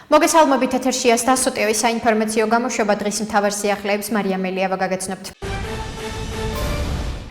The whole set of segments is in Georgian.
მოგესალმებით ეთერშია სტასოტევი საინფორმაციო გამოშვება დღის მთავარ სიახლეებს მარია მელიავა გაგაცნობთ.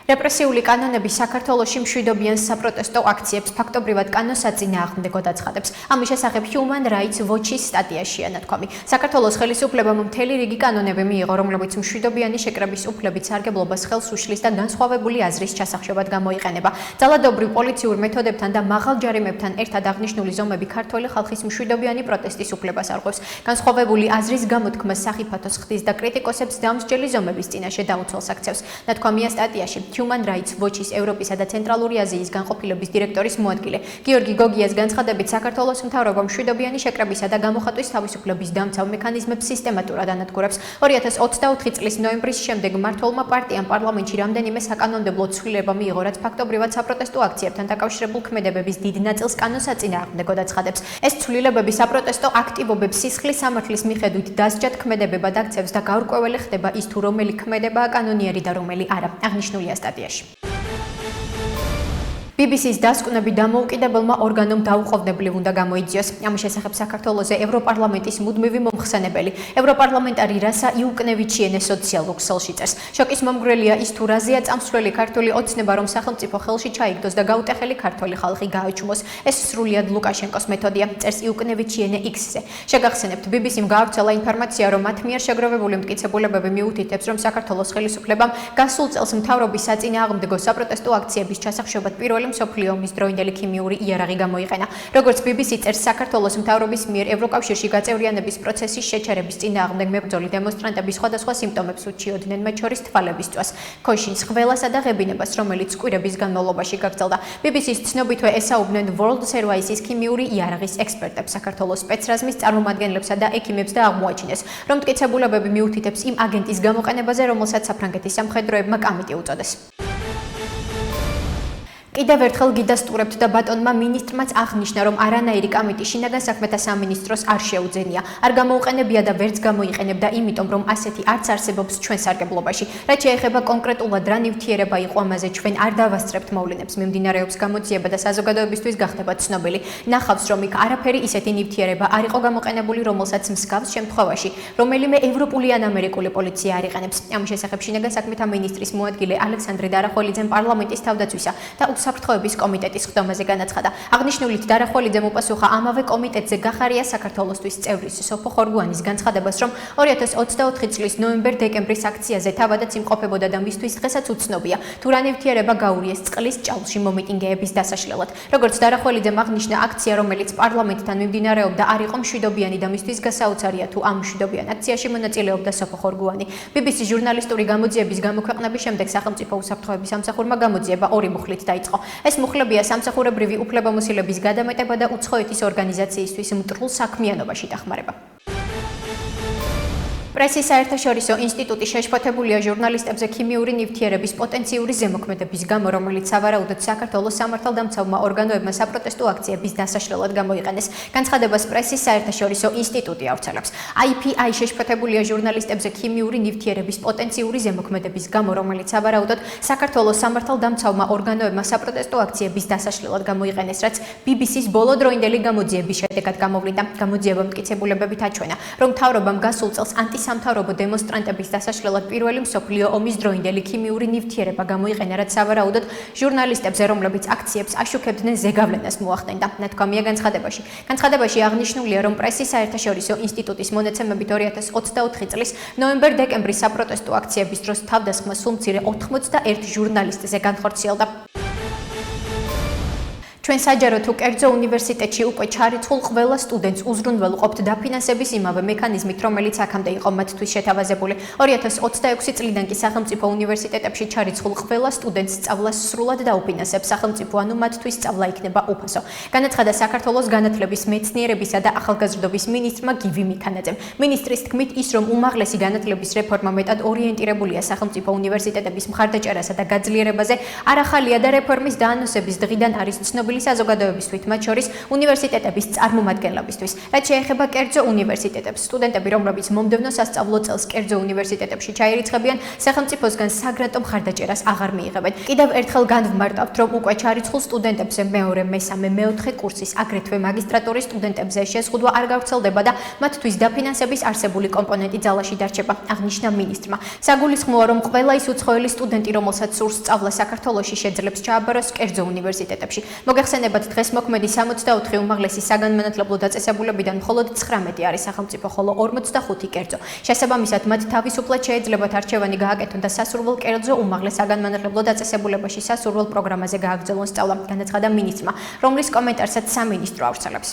რეპრესიული კანონები საქართველოში მშვიდობიან საპროტესტო აქციებს ფაქტობრივად კანონს აწინააღმდეგოდ აცხადებს. ამის შესახებ Human Rights Watch-ის სტატიაშია ნათქვამი. საქართველოს ხელისუფლებამ მთელი რიგი კანონები მიიღო, რომლებიც მშვიდობიანი შეკრების უფლებით სარგებლობას ხელს უშლის და განსხვავებული აზრის ჩასახშობად გამოიყენება. ძალადობრივ პოლიციურ მეთოდებთან და მაღალ ჯარიმებთან ერთად აღნიშნული ზომები ქართველი ხალხის მშვიდობიანი პროტესტის უფლებას არღვევს. განსხვავებული აზრის გამოთქმას სახიფათოს ხდის და კრიტიკოსებს დამსჯელი ზომების წინაშე დაუცველს აქცევს. ნათქვამია სტატიაში Human Rights Watch-ის ევროპისა და ცენტრალური აზიის განყოფილების დირექტორის მოადგილე გიორგი გოგიას განცხადებით, საქართველოს მთავრობა მშვიდობიანი შეკრებისა და გამოხატვის თავისუფლების დამცავ მექანიზმებს სისტემატურად ანადგურებს. 2024 წლის ნოემბრის შემდეგ მმართველმა პარტიამ პარლამენტში რამდენიმე საკანონმდებლო ცვლილება მიიღო, რაც ფაქტობრივად საპროტესტო აქციებთან დაკავშირებულ ქმედებების დიდ ნაწილს კანონს აწინააღმდეგოდ აცხადებს. ეს ცვლილებები საპროტესტო აქტივობებს სისხლის სამართლის მიხედვით დასჯად ქმედებებად აქცევს და გაურკვეველი ხდება ის თუ რომელი ქმედებაა კანონიერი და რომელი არა. აღნიშნულია სტატიაში. BBC-ს დასკვნები დამოუკიდებელმა ორგანომ დაუყოვნებლივ უნდა გამოიძიოს. ამის შესახებ საქართველოზე ევროპარლამენტის მუდმივი მომხსენებელი, ევროპარლამენტარი რასა იუკნევიჩიენე სოციალურ ქსელში წერს. შოკის მომგვრელია ის თუ რაზეა წამსვლელი ქართული ოცნება, რომ სახელმწიფო ხელში ჩაიგდოს და გაუტეხელი ქართველი ხალხი გააჩუმოს. ეს სრულიად ლუკაშენკოს მეთოდია, წერს იუკნევიჩიენე X-ზე. შეგახსენებთ, BBC-მ გაავრცელა ინფორმაცია, რომ მათ მიერ შეგროვებული მტკიცებულებები მიუთითებს, რომ საქართველოს ხელისუფლებამ გასულ წელს მთავრობის საწინააღმდეგო საპროტესტო აქციების ჩასახშობად პირველი მსოფლიო ომის დროინდელი ქიმიური იარაღი გამოიყენა. როგორც BBC წერს, საქართველოს მთავრობის მიერ ევროკავშირში გაწევრიანების პროცესის შეჩერების წინააღმდეგ მებრძოლი დემონსტრანტები სხვადასხვა სიმპტომებს უჩიოდნენ, მათ შორის თვალების წვას, ქოშინს, ხველასა და ღებინებას, რომელიც კვირების განმავლობაში გაგრძელდა. BBC-ს ცნობითვე ესაუბნენ World Service-ის ქიმიური იარაღის ექსპერტებს, საქართველოს სპეცრაზმის წარმომადგენლებსა და ექიმებს და აღმოაჩინეს, რომ მტკიცებულებები მიუთითებს იმ აგენტის გამოყენებაზე, რომელსაც საფრანგეთის სამხედროებმა კამიტი უწოდეს. კიდევ ერთხელ გიდასტურებთ და ბატონმა მინისტრმაც აღნიშნა, რომ არანაირი კამიტი შინაგან საქმეთა სამინისტროს არ შეუძენია. არ გამოუყენებია და ვერც გამოიყენებდა, იმიტომ რომ ასეთი არც არსებობს ჩვენ სარგებლობაში. რაც შეეხება კონკრეტულად რა ნივთიერება იყო ამაზე, ჩვენ არ დავასწრებთ მოვლენებს. მიმდინარეობს გამოძიება და საზოგადოებისთვის გახდება ცნობილი. ნახავს, რომ იქ არაფერი ისეთი ნივთიერება არ იყო გამოყენებული, რომელსაც მსგავს შემთხვევაში რომელიმე ევროპული ან ამერიკული პოლიცია არ იყენებს. ამის შესახებ შინაგან საქმეთა მინისტრის მოადგილე ალექსანდრე დარახველიძემ პარლამენტის თავდაცვისა და საფრთხეების კომიტეტის ხდომაზე განაცხადა. აღნიშნულით დარახველიძემ უპასუხა ამავე კომიტეტზე გახარია საქართველოსთვის წევრის სოფო ხორგუანის განცხადებას, რომ 2024 წლის ნოემბერ-დეკემბრის აქციაზე თავადაც იმყოფებოდა და მისთვის დღესაც უცნობია, თუ რა ნივთიერება გაურიეს წყლის ჭაულში მომიტინგეების დასაშლელად. როგორც დარახველიძემ აღნიშნა, აქცია, რომელიც პარლამენტთან მიმდინარეობდა, არ იყო მშვიდობიანი და მისთვის გასაოცარია, თუ ამ მშვიდობიან აქციაში მონაწილეობდა სოფო ხორგუანი. BBC ჟურნალისტური გამოძიების გამოქვეყნების შემდეგ სახელმწიფო უსაფრთხოების სამსახურმა გამოძიება ორი მუხლით დაიწყო. ეს მუხლებია სამსახურებრივი უფლებამოსილების გადამეტება და უცხოეთის ორგანიზაციისთვის მტრულ საქმიანობაში დახმარება. პრესის საერთაშორისო ინსტიტუტი შეშფოთებულია ჟურნალისტებზე ქიმიური ნივთიერების პოტენციური ზემოქმედების გამო, რომელიც სავარაუდოდ საქართველოს სამართალდამცავმა ორგანოებმა საპროტესტო აქციების დასაშლელად გამოიყენეს. განცხადებას პრესის საერთაშორისო ინსტიტუტი ავრცელებს. IPI შეშფოთებულია ჟურნალისტებზე ქიმიური ნივთიერების პოტენციური ზემოქმედების გამო, რომელიც სავარაუდოდ საქართველოს სამართალდამცავმა ორგანოებმა საპროტესტო აქციების დასაშლელად გამოიყენეს, რაც BBC-ს ბოლოდროინდელი გამოძიების შედეგად გამოვლინდა. გამოძიებამ მტკიცებულებებით აჩვენა, რომ მთავრობამ გასულ წელს სამთავრობო დემონსტრანტების დასაშლელად პირველი მსოფლიო ომის დროინდელი ქიმიური ნივთიერება გამოიყენა, რაც სავარაუდოდ ჟურნალისტებზე, რომლებიც აქციებს აშუქებდნენ, ზეგავლენას მოახდენდა. ნათქვამია განცხადებაში. განცხადებაში აღნიშნულია, რომ პრესის საერთაშორისო ინსტიტუტის მონაცემებით 2024 წლის ნოემბერ-დეკემბრის საპროტესტო აქციების დროს თავდასხმა სულ მცირე 91 ჟურნალისტზე განხორციელდა. ჩვენ საჯარო თუ კერძო უნივერსიტეტში უკვე ჩარიცხულ ყველა სტუდენტს უზრუნველყოფთ დაფინანსების იმავე მექანიზმით, რომელიც აქამდე იყო მათთვის შეთავაზებული. 2026 წლიდან კი სახელმწიფო უნივერსიტეტებში ჩარიცხულ ყველა სტუდენტს სწავლას სრულად დაუფინანსებს სახელმწიფო, ანუ მათთვის სწავლა იქნება უფასო. განაცხადა საქართველოს განათლების, მეცნიერებისა და ახალგაზრდობის მინისტრმა გივი მიქანაძემ. მინისტრის თქმით, ის რომ უმაღლესი განათლების რეფორმა მეტად ორიენტირებულია სახელმწიფო უნივერსიტეტების მხარდაჭერასა და გაძლიერებაზე, არ ახალია და რეფორმის დაანონსების დღიდან არის ცნობილი მშობლიური საზოგადოებისთვის, მათ შორის უნივერსიტეტების წარმომადგენლებისთვის. რაც შეეხება კერძო უნივერსიტეტებს, სტუდენტები, რომლებიც მომდევნო სასწავლო წელს კერძო უნივერსიტეტებში ჩაირიცხებიან, სახელმწიფოსგან საგრანტო მხარდაჭერას აღარ მიიღებენ. კიდევ ერთხელ განვმარტავთ, რომ უკვე ჩარიცხულ სტუდენტებზე მეორე, მესამე, მეოთხე კურსის, აგრეთვე მაგისტრატურის სტუდენტებზე შეზღუდვა არ გავრცელდება და მათთვის დაფინანსების არსებული კომპონენტი ძალაში დარჩება, აღნიშნა მინისტრმა. საგულისხმოა, რომ ყველა ის უცხოელი სტუდენტი, რომელსაც სურს სწავლა საქართველოში, შეძლებს ჩააბაროს კერძო უნივერსიტეტებში. მოგეხსენებათ, დღეს მოქმედი 64 უმაღლესი საგანმანათლებლო დაწესებულებიდან მხოლოდ 19 არის სახელმწიფო, ხოლო 45 კერძო. შესაბამისად, მათ თავისუფლად შეეძლებათ არჩევანი გააკეთონ და სასურველ კერძო უმაღლეს საგანმანათლებლო დაწესებულებაში სასურველ პროგრამაზე გააგრძელონ სწავლა, განაცხადა მინისტრმა, რომლის კომენტარსაც სამინისტრო ავრცელებს.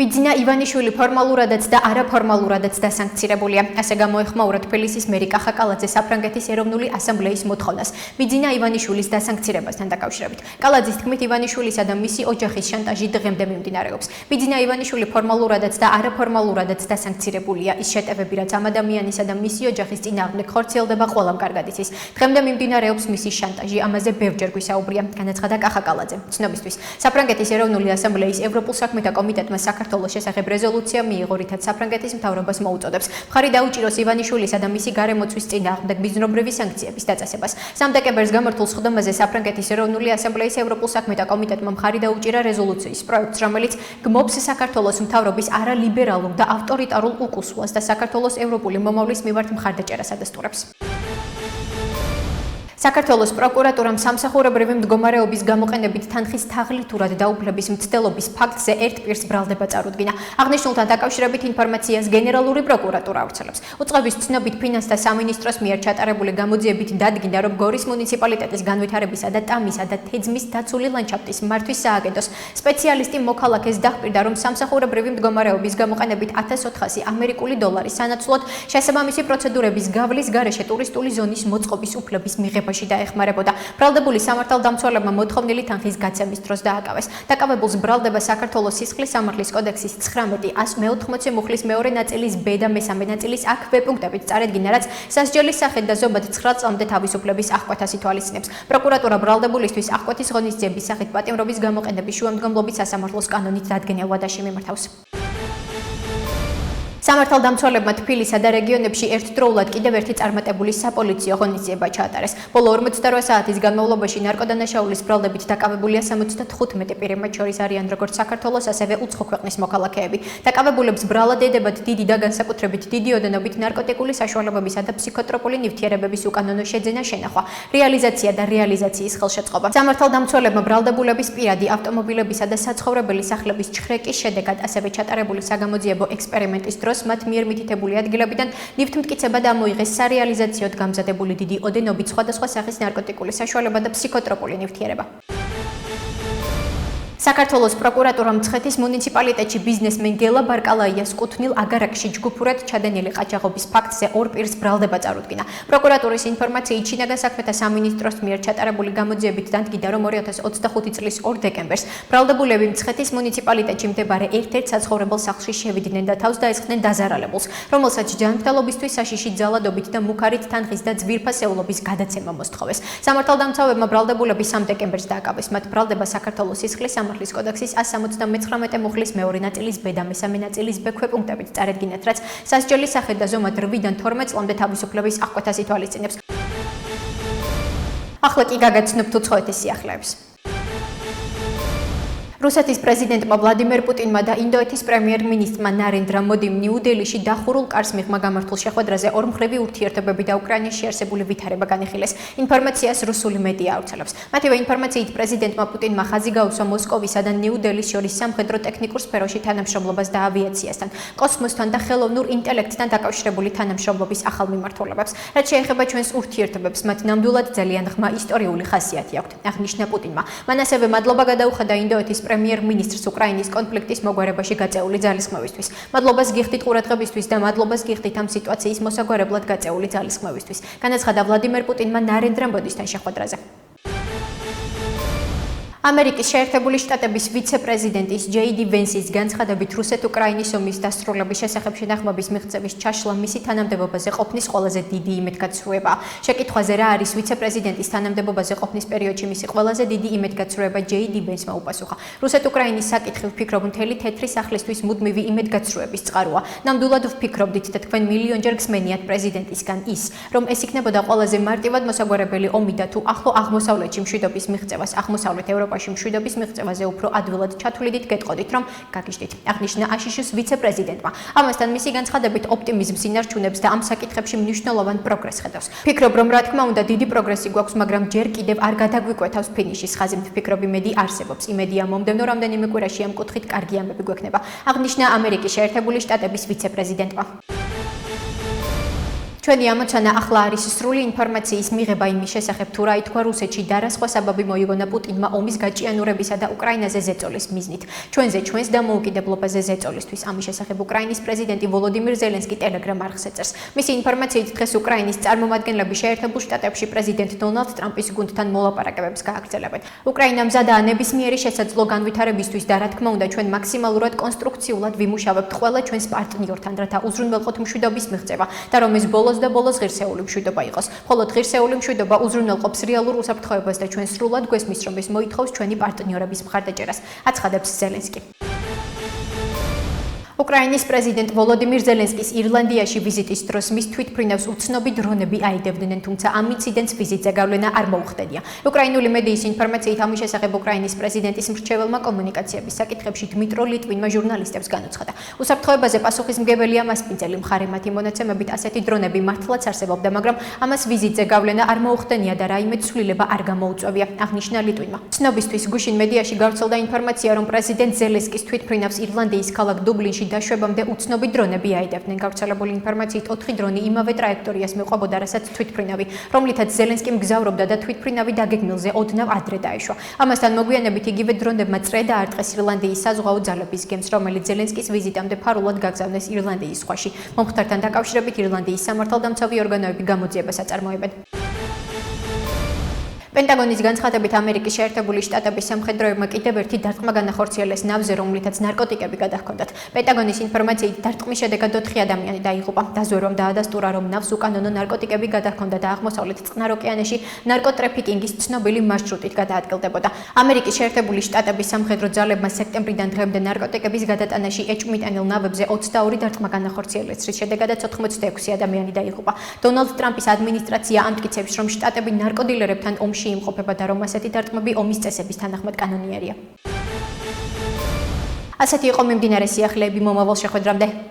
ბიძინა ივანიშვილი ფორმალურადაც და არაფორმალურადაც დასანქცირებულია. ასე გამოეხმაურა თბილისის მერი კახა კალაძე საფრანგეთის ეროვნული ასამბლეის მოთხოვნას ბიძინა ივანიშვილის დასანქცირებასთან დაკავშირებით. კალაძის თქმით, ივანიშვილისა და მისი ოჯახის შანტაჟი დღემდე მიმდინარეობს. ბიძინა ივანიშვილი ფორმალურადაც და არაფორმალურადაც დასანქცირებულია. ის შეტევები, რაც ამ ადამიანისა და მისი ოჯახის წინააღმდეგ ხორციელდება, ყველამ კარგად იცის. დღემდე მიმდინარეობს მისი შანტაჟი, ამაზე ბევრჯერ გვისაუბრია, განაცხადა კახა კალაძე. ცნობისთვის, საფრანგეთის ეროვნული ასამბლეის ევროპულ საქმეთა კომიტეტმა საქართველოს შესახებ რეზოლუცია მიიღო, რითაც საფრანგეთის მთავრობას მოუწოდებს მხარი დაუჭიროს ივანიშვილისა და მისი გარემოცვის წინააღმდეგ ბიზნობრივი სანქციების დაწესებას. 3 დეკემბერს გამართულ სხდომაზე საფრანგეთის ეროვნული ასამბლეის ევროპულ საქმეთა კომიტეტმა მხარი დაუჭირა რეზოლუციის პროექტს, რომელიც გმობს საქართველოს მთავრობის არალიბერალურ და ავტორიტარულ უკუსვას და საქართველოს ევროპული მომავლის მიმართ მხარდაჭერას ადასტურებს. საქართველოს პროკურატურამ სამსახურებრივი მდგომარეობის გამოყენებით თანხის თაღლითურად დაუფლების მცდელობის ფაქტზე ერთ პირს ბრალდება წარუდგინა. აღნიშნულთან დაკავშირებით ინფორმაციას გენერალური პროკურატურა ავრცელებს. უწყების ცნობით, ფინანსთა სამინისტროს მიერ ჩატარებული გამოძიებით დადგინდა, რომ გორის მუნიციპალიტეტის განვითარებისა და ტამისა და თეძმის დაცული ლანდშაფტის მართვის სააგენტოს სპეციალისტი მოქალაქეს დაჰპირდა, რომ სამსახურებრივი მდგომარეობის გამოყენებით 1400 ამერიკული დოლარი სანაცვლოდ შესაბამისი პროცედურების გავლის გარეშე ტურისტული ზონის მოწყობის უფლების მიღება დაეხმარებოდა. ბრალდებული სამართალდამცველებმა მოთხოვნილი თანხის გაცემის დროს დააკავეს. დაკავებულს ბრალდება საქართველოს სისხლის სამართლის კოდექსის 19.180 მუხლის მეორე ნაწილის B და მესამე ნაწილის A ქვეპუნქტებით წარედგინა, რაც სასჯელის სახით და ზოგადად 9 წლამდე თავისუფლების აღკვეთას ითვალისწინებს. პროკურატურა ბრალდებულისთვის აღკვეთის ღონისძიების სახით პატიმრობის გამოყენების შუამდგომლობით სასამართლოს კანონით დადგენილ ვადაში მიმართავს. სამართალდამცველებმა თბილისსა და რეგიონებში ერთდროულად კიდევ ერთი წარმატებული საპოლიციო ღონისძიება ჩაატარეს. ბოლო 48 საათის განმავლობაში ნარკოდანაშაულის ბრალდებით დაკავებულია 75 პირი, მათ შორის არიან როგორც საქართველოს, ასევე უცხო ქვეყნის მოქალაქეები. დაკავებულებს ბრალად ედებათ დიდი და განსაკუთრებით დიდი ოდენობით ნარკოტიკული საშუალებებისა და ფსიქოტროპული ნივთიერებების უკანონო შეძენა, შენახვა, რეალიზაცია და რეალიზაციის ხელშეწყობა. სამართალდამცველებმა ბრალდებულების პირადი ავტომობილებისა და საცხოვრებელი სახლების ჩხრეკის შედეგად ასევე ჩატარებული საგამოძიებო ექსპერიმენტის დროს მათ მიერ მითითებული ადგილებიდან ნივთმტკიცება დამოიღეს სარეალიზაციოდ გამზადებული დიდი ოდენობით სხვადასხვა სახის ნარკოტიკული საშუალება და ფსიქოტროპული ნივთიერება. საქართველოს პროკურატურამ მცხეთის მუნიციპალიტეტში ბიზნესმენ გელა ბარკალაიას კუთვნილ აგარაკში ჯგუფურად ჩადენილი ყაჩაღობის ფაქტზე ორ პირს ბრალდება წარუდგინა. პროკურატურის ინფორმაციით, შინაგან საქმეთა სამინისტროს მიერ ჩატარებული გამოძიებით დადგინდა, რომ 2025 წლის 2 დეკემბერს ბრალდებულები მცხეთის მუნიციპალიტეტში მდებარე ერთ-ერთ საცხოვრებელ სახლში შევიდნენ და თავს დაესხნენ დაზარალებულს, რომელსაც ჯანმრთელობისთვის საშიში ძალადობით და მუქარით თანხის და ძვირფასეულობის გადაცემა მოსთხოვეს. სამართალდამცავებმა ბრალდებულები 3 დეკემბერს დააკავეს. მათ ბრალდება საქართველოს სისხლის სამართლის კოდექსის 179 მუხლის მეორე ნაწილის B და მესამე ნაწილის B ქვეპუნქტებით წარედგინათ, რაც სასჯელის სახით და ზომად 8-დან 12 წლამდე თავისუფლების აღკვეთას ითვალისწინებს. ახლა კი გაგაცნობთ უცხოეთის სიახლეებს. რუსეთის პრეზიდენტმა ვლადიმერ პუტინმა და ინდოეთის პრემიერ-მინისტრმა ნარენდრა მოდიმ ნიუ-დელიში დახურულ კარს მიღმა გამართულ შეხვედრაზე ორმხრივი ურთიერთობები და უკრაინაში არსებული ვითარება განიხილეს. ინფორმაციას რუსული მედია ავრცელებს. მათივე ინფორმაციით, პრეზიდენტმა პუტინმა ხაზი გაუსვა მოსკოვისა და ნიუ-დელის შორის სამხედრო-ტექნიკურ სფეროში თანამშრომლობას და ავიაციასთან, კოსმოსთან და ხელოვნურ ინტელექტთან დაკავშირებული თანამშრომლობის ახალ მიმართულებებს. რაც შეეხება ჩვენს ურთიერთობებს, მათ ნამდვილად ძალიან ღრმა ისტორიული ხასიათი აქვთ, აღნიშნა პუტინმა. მან ასევე მადლობა გადაუხადა ინდოეთის პრემიერ-მინისტრს უკრაინის კონფლიქტის მოგვარებაში გაწეული ძალისხმევისთვის. მადლობას გიხდით ყურადღებისთვის და მადლობას გიხდით ამ სიტუაციის მოსაგვარებლად გაწეული ძალისხმევისთვის, განაცხადა ვლადიმერ პუტინმა ნარენდრა მოდისთან შეხვედრაზე. ამერიკის შეერთებული შტატების ვიცე-პრეზიდენტის ჯეიდი ვენსის განცხადებით რუსეთ-უკრაინის ომის დასრულების შესახებ შეთანხმების მიღწევის ჩაშლა მისი თანამდებობაზე ყოფნის ყველაზე დიდი იმედგაცრუება. შეკითხვაზე რა არის ვიცე-პრეზიდენტის თანამდებობაზე ყოფნის პერიოდში მისი ყველაზე დიდი იმედგაცრუება ჯეიდი ვენსმა უპასუხა. რუსეთ-უკრაინის საკითხი ვფიქრობ მთელი თეთრი სახლისთვის მუდმივი იმედგაცრუების წყაროა. ნამდვილად ვფიქრობდით და თქვენ მილიონჯერ გსმენიათ პრეზიდენტისგან ის, რომ ეს იქნებოდა ყველაზე მარტივად მოსაგვარებელი ომი და თუ ახლო აღმოსავლეთში მშვიდობის მიღწევას აღმოსავლეთ ევროპაში მშვიდობის მიღწევაზე უფრო ადვილად ჩათვლიდით გეტყოდით, რომ გაგიჟდით. აღნიშნა აშიშის ვიცე-პრეზიდენტმა. ამასთან მისი განცხადებით ოპტიმიზმს ინარჩუნებს და ამ საკითხებში მნიშვნელოვან პროგრესს ხედავს. ფიქრობ, რომ რა თქმა უნდა დიდი პროგრესი გვაქვს, მაგრამ ჯერ კიდევ არ გადაგვიკვეთავს ფინიშის ხაზი. ვფიქრობ, იმედი არსებობს. იმედია მომდევნო რამდენიმე კვირაში ამ კუთხით კარგი ამბები გვექნება. აღნიშნა ამერიკის შეერთებული შტატების ვიცე-პრეზიდენტმა. ჩვენი ამოცანა ახლა არის სრული ინფორმაციის მიღება იმის შესახებ, თუ რა ითქვა რუსეთში და რა სხვა საბაბი მოიგონა პუტინმა ომის გაჭიანურებისა და უკრაინაზე ზეწოლის მიზნით. ჩვენს დამოუკიდებლობაზე ზეწოლისთვის ამის შესახებ უკრაინის პრეზიდენტი ვოლოდიმირ ზელენსკი ტელეგრამ არხზე წერს. მისი ინფორმაციით დღეს უკრაინის წარმომადგენლები შეერთებულ შტატებში პრეზიდენტ დონალდ ტრამპის გუნდთან მოლაპარაკებებს გააგრძელებენ. უკრაინა მზადაა ნებისმიერი შესაძლო განვითარებისთვის და რა თქმა უნდა ჩვენ მაქსიმალურად კონსტრუქციულად ვიმუშავებთ ყველა ჩვენს პარტნიორთან, რათა უზრუნველყოთ მშვიდობის მიღწევა და რომ ეს ბოლოს ღირსეული მშვიდობა იყოს. მხოლოდ ღირსეული მშვიდობა უზრუნველყოფს რეალურ უსაფრთხოებას და ჩვენ სრულად გვესმის, რომ ეს მოითხოვს ჩვენი პარტნიორების მხარდაჭერას, აცხადებს ზელენსკი. უკრაინის პრეზიდენტ ვოლოდიმირ ზელენსკის ირლანდიაში ვიზიტის დროს მის თვითმფრინავს უცნობი დრონები აიდევდნენ, თუმცა ამ ინციდენტს ვიზიტზე გავლენა არ მოუხდენია. უკრაინული მედიის ინფორმაციით ამის შესახებ უკრაინის პრეზიდენტის მრჩეველმა კომუნიკაციების საკითხებში დმიტრო ლიტვინმა ჟურნალისტებს განუცხადა. უსაფრთხოებაზე პასუხისმგებელია მასპინძელი მხარე, მათი მონაცემებით ასეთი დრონები მართლაც არსებობდა, მაგრამ ამას ვიზიტზე გავლენა არ მოუხდენია და რაიმე ცვლილება არ გამოუწვევია, აღნიშნა ლიტვინმა. ცნობისთვის გუშინ მედიაში გავრცელდა ინფორმაცია, რომ პრეზიდენტ ზელენსკის თვითმფრინავს ირლანდიის ქალაქ დუბლინში დაშვებამდე უცნობი დრონები აიდევდნენ. გავრცელებული ინფორმაციით 4 დრონი იმავე ტრაექტორიას მეყვებოდა, რასაც თვითმფრინავი, რომლითაც ზელენსკი მგზავრობდა და თვითმფრინავი დაგეგმილზე ოდნავ ადრე დაეშვა. ამასთან მოგვიანებით იგივე დრონებმა წრე დაარტყეს ირლანდიის საზღვაო ძალების გემს, რომელიც ზელენსკის ვიზიტამდე ფარულად გაგზავნეს ირლანდიის ზღვაში. მომხდართან დაკავშირებით ირლანდიის სამართალდამცავი ორგანოები გამოძიებას აწარმოებენ. პენტაგონის განცხადებით ამერიკის შეერთებული შტატების სამხედროებმა კიდევ ერთი დარტყმა განახორციელეს ნავზე, რომლითაც ნარკოტიკები გადაჰქონდათ. პენტაგონის ინფორმაციით დარტყმის შედეგად 4 ადამიანი დაიღუპა. დაზვერვამ დაადასტურა, რომ ნავს უკანონო ნარკოტიკები გადაჰქონდა და აღმოსავლეთ წყნარ ოკეანეში ნარკოტრაფიკინგის ცნობილი მარშრუტით გადაადგილდებოდა. ამერიკის შეერთებული შტატების სამხედრო ძალებმა სექტემბრიდან დღემდე ნარკოტიკების გადატანაში ეჭვმიტანილ ნავებზე 22 დარტყმა განახორციელეს, რის შედეგადაც 86 ადამიანი დაიღუპა. დონალდ ტრამპის ადმინისტრაცია ამტკიცებს, რომ შტატები ნარკოდილერებთან ომში იმყოფება და რომ ასეთი დარტყმები ომის წესების თანახმად კანონიერია. ასეთი იყო მიმდინარე სიახლეები მომავალ შეხვედრამდე.